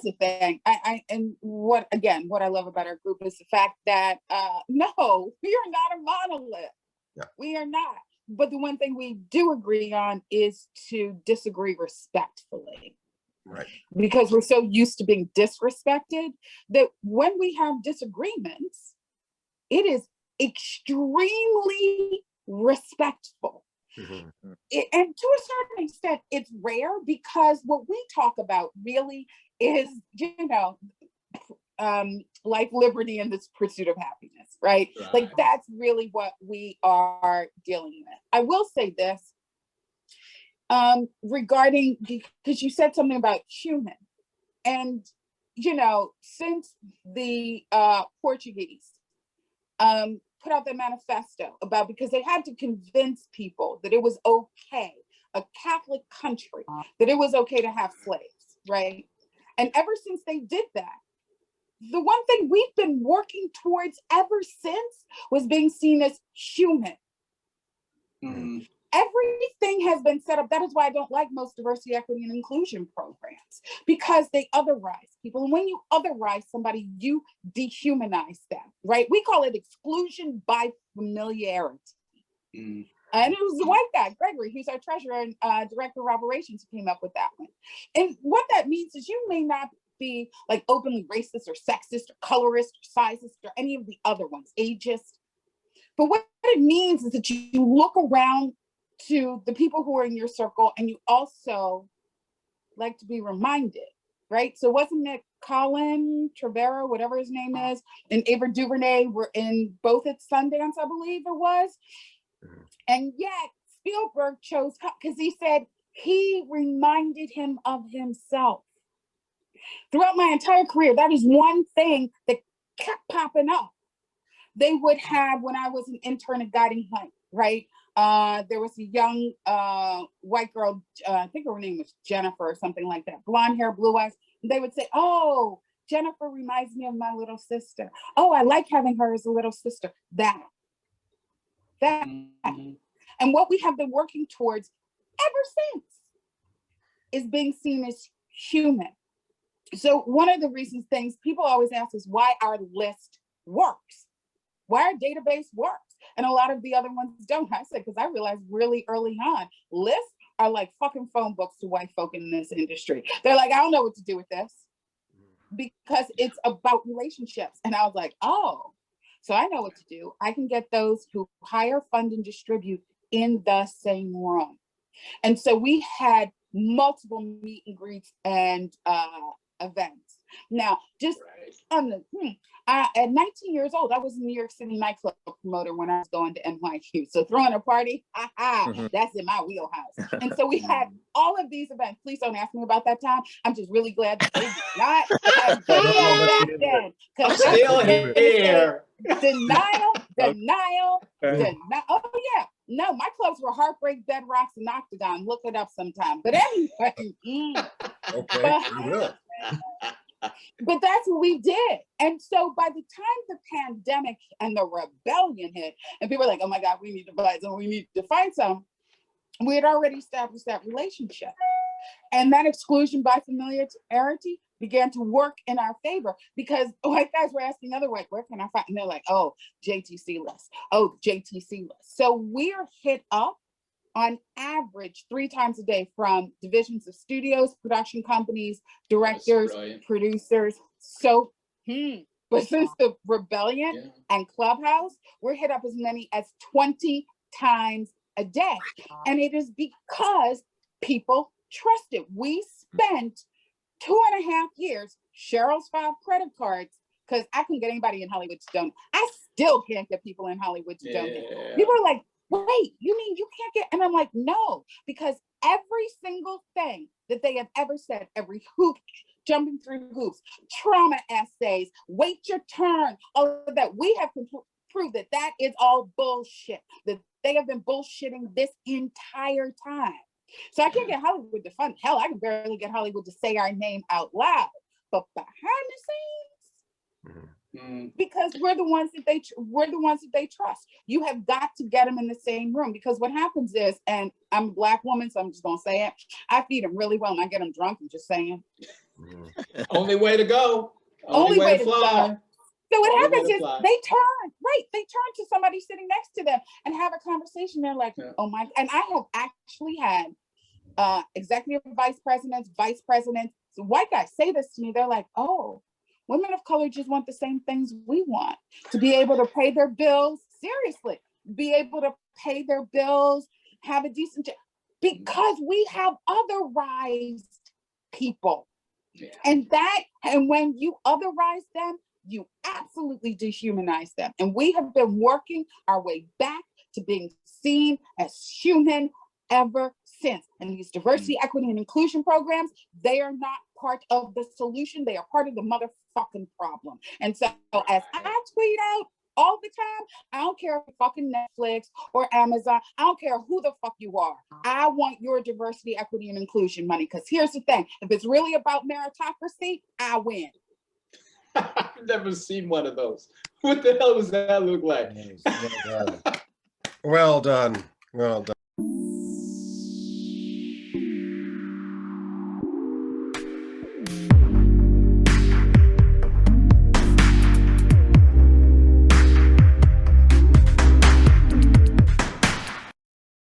the thing. And what I love about our group is the fact that no, we are not a monolith. Yeah. We are not. But the one thing we do agree on is to disagree respectfully. Right. Because we're so used to being disrespected that when we have disagreements, it is extremely respectful. Mm-hmm. And to a certain extent, it's rare because what we talk about really is, life, liberty, and this pursuit of happiness, right? Like that's really what we are dealing with. I will say this regarding, because you said something about human, and since the Portuguese put out their manifesto about, because they had to convince people that it was okay, a Catholic country, that it was okay to have slaves, right? And ever since they did that, the one thing we've been working towards ever since was being seen as human. Mm-hmm. Everything has been set up. That is why I don't like most diversity, equity, and inclusion programs, because they otherize people. And when you otherize somebody, you dehumanize them, right? We call it exclusion by familiarity. Mm. And it was the white guy, Gregory, who's our treasurer and director of operations, who came up with that one. And what that means is you may not be like openly racist or sexist or colorist or sizist or any of the other ones, ageist. But what it means is that you look around to the people who are in your circle and you also like to be reminded, right? So wasn't it Colin Trevorrow, whatever his name is, and Ava DuVernay were in both at Sundance, I believe it was. And yet Spielberg chose, because he said he reminded him of himself. Throughout my entire career, that is one thing that kept popping up. They would have, when I was an intern at Guiding Light, right? There was a young white girl, I think her name was Jennifer or something like that, blonde hair, blue eyes. They would say, oh, Jennifer reminds me of my little sister. Oh, I like having her as a little sister. That. Mm-hmm. And what we have been working towards ever since is being seen as human. So one of the reasons people always ask is why our list works, why our database works. And a lot of the other ones don't. I said, because I realized really early on, lists are like fucking phone books to white folk in this industry. They're like, I don't know what to do with this because it's about relationships. And I was like, oh, so I know what to do. I can get those who hire, fund, and distribute in the same room. And so we had multiple meet and greets and events. Now, just on the at 19 years old, I was a New York City nightclub promoter when I was going to NYU. So throwing a party, that's in my wheelhouse. And so we had all of these events. Please don't ask me about that time. I'm just really glad that they did not have video back then. I'm still here. Denial. Oh yeah. No, my clubs were Heartbreak, Bedrocks, and Octagon. Look it up sometime. But anyway. Okay. But that's what we did. And so by the time the pandemic and the rebellion hit, and people were like, oh my God, we need to find some, we had already established that relationship. And that exclusion by familiarity began to work in our favor because white guys were asking other white, where can I find? And they're like, oh, JTC list. Oh, JTC list. So we're hit up on average 3 times a day from divisions of studios, production companies, directors, producers. So, but since the rebellion and Clubhouse, we're hit up as many as 20 times a day. And it is because people trust it. We spent 2.5 years, Cheryl's 5 credit cards, because I couldn't get anybody in Hollywood to donate. I still can't get people in Hollywood to donate. People are like, wait, you mean you can't get? And I'm like, no, because every single thing that they have ever said, every hoop, jumping through hoops, trauma essays, wait your turn, all of that, we have proved that that is all bullshit, that they have been bullshitting this entire time. So I can't get Hollywood to fund. Hell, I can barely get Hollywood to say our name out loud. But behind the scenes, because we're the ones that they trust. You have got to get them in the same room, because what happens is, and I'm a Black woman, so I'm just gonna say it, I feed them really well and I get them drunk. I'm just saying. Only way to go. Only way to fly. go. So what Only way happens to is fly. they turn to somebody sitting next to them and have a conversation. They're like, Yeah. oh my, and I have actually had executive vice presidents, white guys say this to me. They're like, oh, women of color just want the same things we want, to be able to pay their bills, seriously, be able to pay their bills, have a decent job, because we have otherized people. Yeah. And when you otherize them, you absolutely dehumanize them. And we have been working our way back to being seen as human ever since. And these diversity, equity, and inclusion programs, they are not part of the solution. They are part of the motherfucking problem. And so as I tweet out all the time, I don't care if you're fucking Netflix or Amazon, I don't care who the fuck you are. I want your diversity, equity, and inclusion money. Because here's the thing, if it's really about meritocracy, I win. I've never seen one of those. What the hell does that look like? Well done. Well done. Well done.